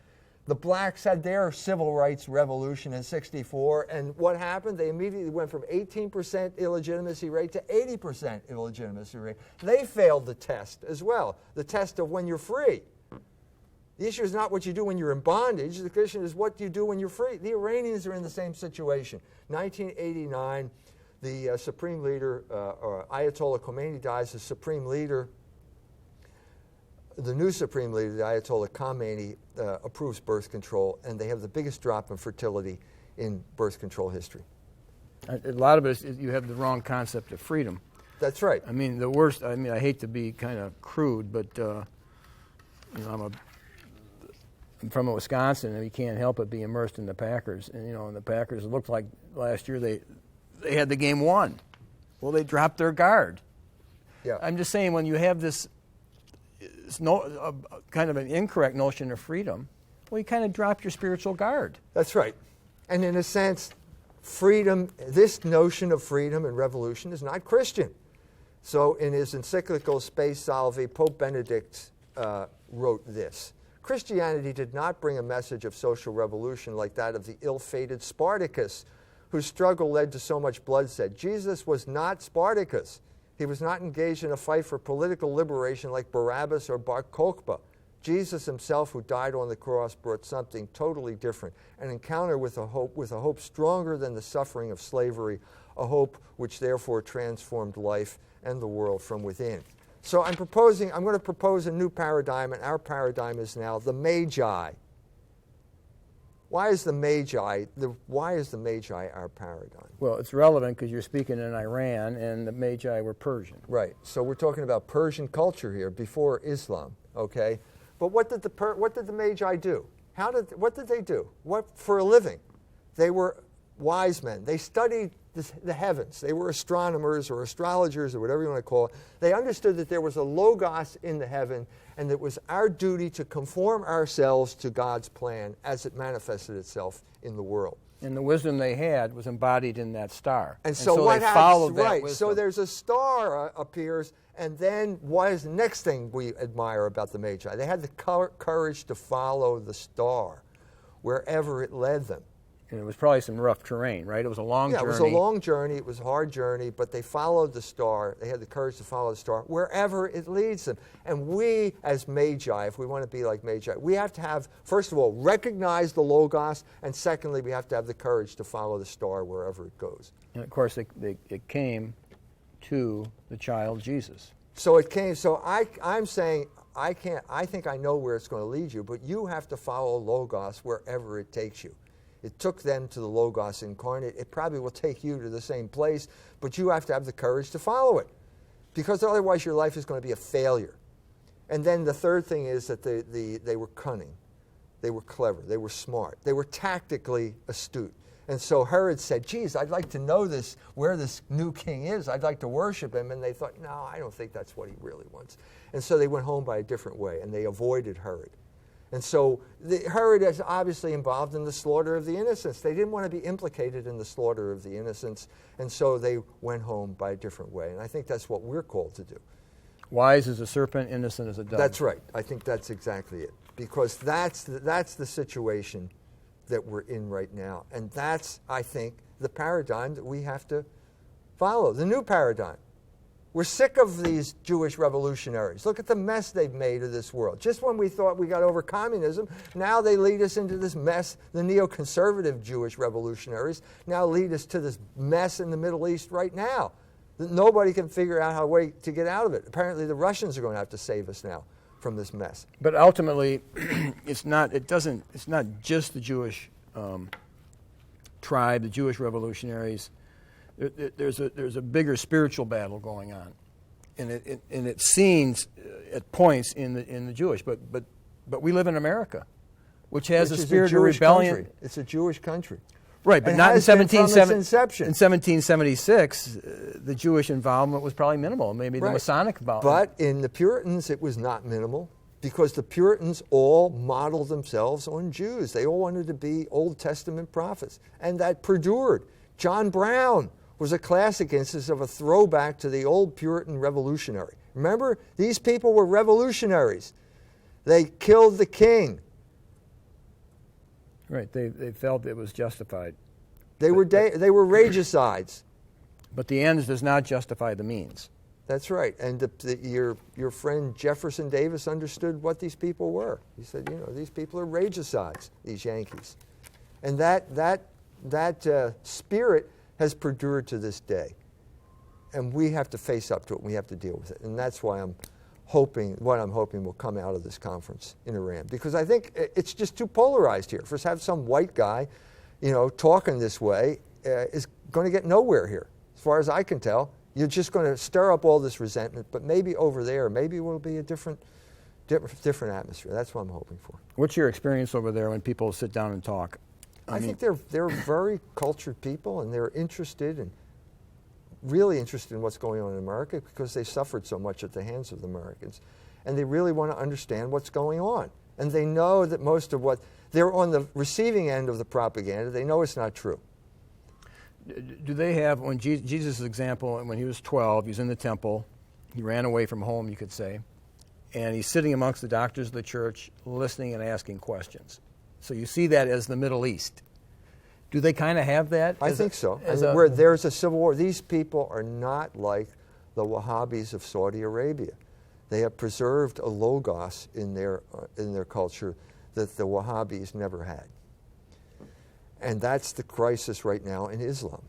The blacks had their civil rights revolution in '64, and what happened? They immediately went from 18% illegitimacy rate to 80% illegitimacy rate. They failed the test as well, the test of when you're free. The issue is not what you do when you're in bondage. The question is what you do when you're free. The Iranians are in the same situation. 1989, the supreme leader, Ayatollah Khomeini, dies. The supreme leader, the new supreme leader, the Ayatollah Khomeini, approves birth control, and they have the biggest drop in fertility in birth control history. A lot of it is you have the wrong concept of freedom. That's right. I mean, the worst. I mean, I hate to be kind of crude, but I'm from Wisconsin, and you can't help but be immersed in the Packers. And and the Packers, it looked like last year they had the game won. Well, they dropped their guard. Yeah. I'm just saying, when you have this kind of an incorrect notion of freedom, well, you kind of drop your spiritual guard. That's right. And in a sense, freedom, this notion of freedom and revolution is not Christian. So in his encyclical Spe Salvi, Pope Benedict wrote this: Christianity did not bring a message of social revolution like that of the ill-fated Spartacus, whose struggle led to so much bloodshed. Jesus was not Spartacus. He was not engaged in a fight for political liberation like Barabbas or Bar Kokhba. Jesus himself, who died on the cross, brought something totally different, an encounter with a hope stronger than the suffering of slavery, a hope which therefore transformed life and the world from within. So I'm going to propose a new paradigm, and our paradigm is now the Magi. Why is the Magi our paradigm? Well, it's relevant because you're speaking in Iran, and the Magi were Persian. Right. So we're talking about Persian culture here before Islam. Okay. But what did the Magi do? What did they do? What for a living? They were wise men. They studied the heavens. They were astronomers or astrologers or whatever you want to call it. They understood that there was a logos in the heaven, and it was our duty to conform ourselves to God's plan as it manifested itself in the world. And the wisdom they had was embodied in that star. And so what they followed happens? that Right. wisdom. So there's a star appears, and then what is the next thing we admire about the Magi? They had the courage to follow the star wherever it led them. And it was probably some rough terrain, right? It was a long journey. Yeah, it was a long journey. It was a hard journey, but they followed the star. They had the courage to follow the star wherever it leads them. And we, as Magi, if we want to be like Magi, we have to have, first of all, recognize the Logos, and secondly, we have to have the courage to follow the star wherever it goes. And of course, it came to the child Jesus. So it came. So I'm saying I think I know where it's going to lead you, but you have to follow Logos wherever it takes you. It took them to the Logos incarnate. It probably will take you to the same place, but you have to have the courage to follow it, because otherwise your life is going to be a failure. And then the third thing is that they were cunning. They were clever. They were smart. They were tactically astute. And so Herod said, geez, I'd like to know where this new king is. I'd like to worship him. And they thought, no, I don't think that's what he really wants. And so they went home by a different way, and they avoided Herod. And so Herod is obviously involved in the slaughter of the innocents. They didn't want to be implicated in the slaughter of the innocents, and so they went home by a different way. And I think that's what we're called to do. Wise as a serpent, innocent as a dove. That's right. I think that's exactly it. Because that's the situation that we're in right now. And that's, I think, the paradigm that we have to follow, the new paradigm. We're sick of these Jewish revolutionaries. Look at the mess they've made of this world. Just when we thought we got over communism, now they lead us into this mess. The neoconservative Jewish revolutionaries now lead us to this mess in the Middle East right now. That nobody can figure out how to get out of it. Apparently the Russians are going to have to save us now from this mess. But ultimately, it's not just the Jewish tribe, the Jewish revolutionaries. There's a bigger spiritual battle going on, and it seems at points in the Jewish. But we live in America, which has a spirit of rebellion. Country. It's a Jewish country, right? But and not in from its inception. In 1776, the Jewish involvement was probably minimal. Maybe the Masonic involvement. But in the Puritans, it was not minimal, because the Puritans all modeled themselves on Jews. They all wanted to be Old Testament prophets, and that perdured. John Brown was a classic instance of a throwback to the old Puritan revolutionary. Remember, these people were revolutionaries. They killed the king. Right, they felt it was justified. They were regicides. But the ends does not justify the means. That's right. And your friend Jefferson Davis understood what these people were. He said, these people are regicides, these Yankees. And that spirit has perdured to this day. And we have to face up to it, and we have to deal with it. And that's why I'm hoping will come out of this conference in Iran. Because I think it's just too polarized here. For us to have some white guy, talking this way is going to get nowhere here. As far as I can tell, you're just going to stir up all this resentment, but maybe over there, maybe it will be a different atmosphere. That's what I'm hoping for. What's your experience over there when people sit down and talk? I think they're very cultured people, and they're really interested in what's going on in America, because they suffered so much at the hands of the Americans. And they really want to understand what's going on. And they know that most of what they're on the receiving end of the propaganda, they know it's not true. Do they have, when Jesus' example, when he was 12, he's in the temple, he ran away from home, you could say, and he's sitting amongst the doctors of the church, listening and asking questions. So you see that as the Middle East. Do they kind of have that? I think so. Where there's a civil war, these people are not like the Wahhabis of Saudi Arabia. They have preserved a logos in their culture that the Wahhabis never had. And that's the crisis right now in Islam,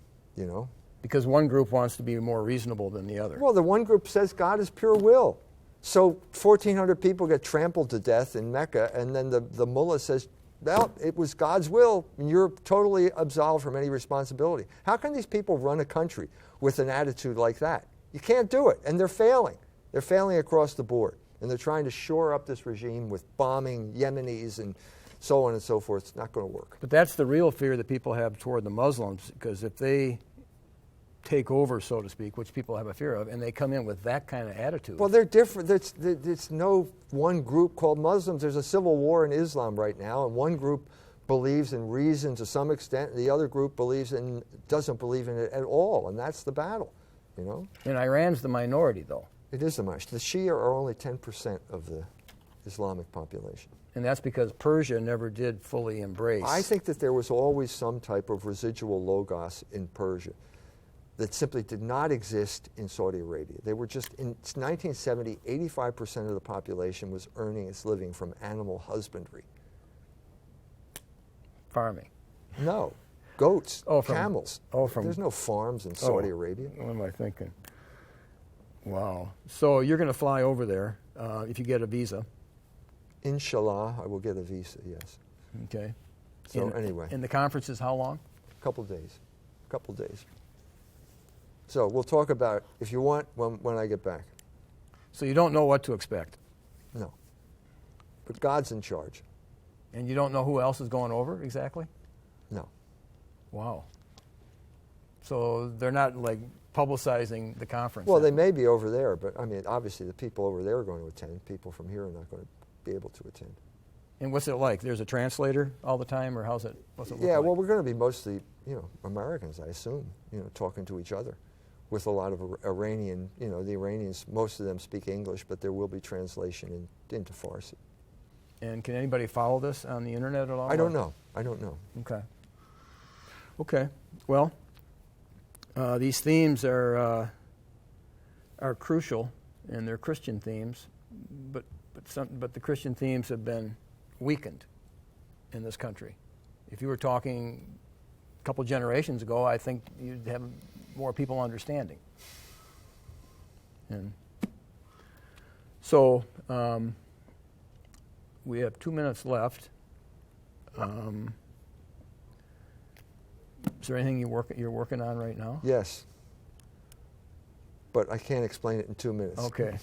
Because one group wants to be more reasonable than the other. Well, the one group says God is pure will. So 1,400 people get trampled to death in Mecca, and then the mullah says, well, it was God's will, and you're totally absolved from any responsibility. How can these people run a country with an attitude like that? You can't do it, and they're failing. They're failing across the board, and they're trying to shore up this regime with bombing Yemenis and so on and so forth. It's not going to work. But that's the real fear that people have toward the Muslims, because if they take over, so to speak, which people have a fear of, and they come in with that kind of attitude. Well, they're different. It's no one group called Muslims. There's a civil war in Islam right now, and one group believes in reason to some extent, and the other group doesn't believe in it at all, and that's the battle, And Iran's the minority, though. It is the minority. The Shia are only 10% of the Islamic population. And that's because Persia never did fully embrace. I think that there was always some type of residual logos in Persia that simply did not exist in Saudi Arabia. They were just, in 1970, 85% of the population was earning its living from animal husbandry. Farming. No. Goats, camels. From, There's no farms in Saudi Arabia. What am I thinking? Wow. So you're going to fly over there if you get a visa. Inshallah, I will get a visa, yes. Okay. So anyway. And the conference is how long? A couple days. So we'll talk about, if you want, when I get back. So you don't know what to expect? No. But God's in charge. And you don't know who else is going over exactly? No. Wow. So they're not like publicizing the conference? Well, they may be over there, but I mean, obviously the people over there are going to attend. People from here are not going to be able to attend. And what's it like? There's a translator all the time, or what's it look like? Yeah, well, we're going to be mostly, Americans, I assume, talking to each other with a lot of Iranian, the Iranians, most of them speak English, but there will be translation into Farsi. And can anybody follow this on the internet at all? I don't know. Okay. Well, these themes are crucial, and they're Christian themes, but the Christian themes have been weakened in this country. If you were talking a couple generations ago, I think you'd have more people understanding. And so we have 2 minutes left. Is there anything you're working on right now? Yes. But I can't explain it in 2 minutes. Okay.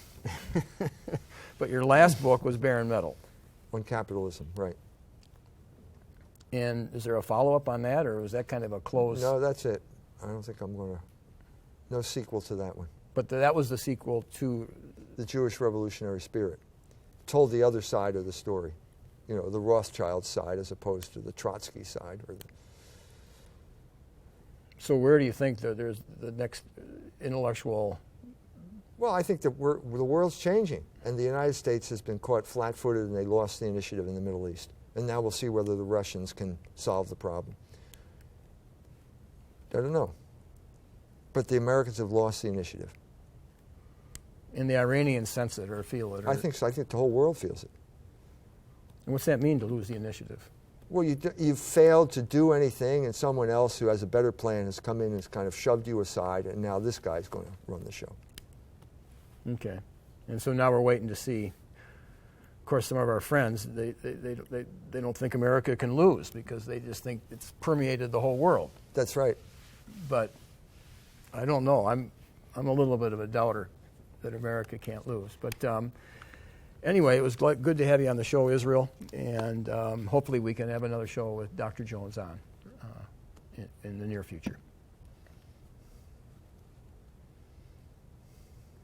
But your last book was Barren Metal. On capitalism, right. And is there a follow-up on that, or was that kind of a close? No, that's it. I don't think I'm going to... No sequel to that one. But that was the sequel to... The Jewish Revolutionary Spirit. Told the other side of the story. The Rothschild side as opposed to the Trotsky side. So where do you think that there's the next intellectual... Well, I think that the world's changing, and the United States has been caught flat-footed, and they lost the initiative in the Middle East. And now we'll see whether the Russians can solve the problem. I don't know. But the Americans have lost the initiative. And the Iranians sense it or feel it? Or... I think so. I think the whole world feels it. And what's that mean, to lose the initiative? Well, you've failed to do anything, and someone else who has a better plan has come in and has kind of shoved you aside, and now this guy's going to run the show. Okay. And so now we're waiting to see. Of course, some of our friends, they don't think America can lose because they just think it's permeated the whole world. That's right. But I don't know. I'm a little bit of a doubter that America can't lose. But anyway, it was good to have you on the show, Israel, and hopefully we can have another show with Dr. Jones on in the near future.